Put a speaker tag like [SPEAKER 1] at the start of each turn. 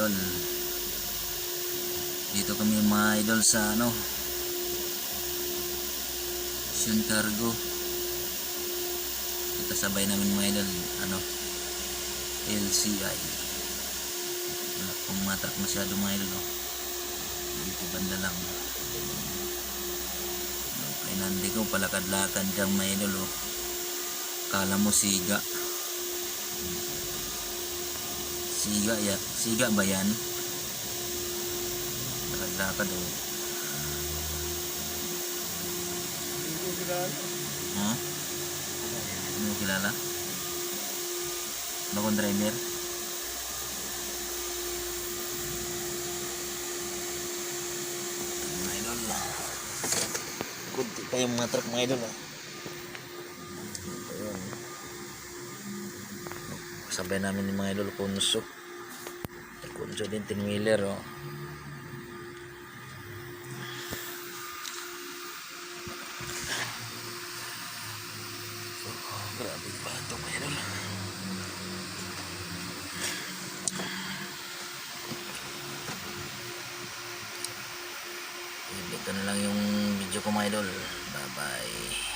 [SPEAKER 1] idol. Dito kami mga idol sa Shun Cargo. Kasabay namin mga idol LCI. Wala pong matak masyado mga idol dito banda lang. Okay, nandi ko palakad-lakad dyan mga idol kala mo siga siga ba yan? Lakad-lakad huh? Hindi mo kilala? Ano kong driver? Mga idol kunti tayong mga truck mga idol ayun. Sabay namin yung mga idol Kunso din 10-wheeler grabe pa ito mga idol. Ito na lang yung video ko mga idol. Bye bye.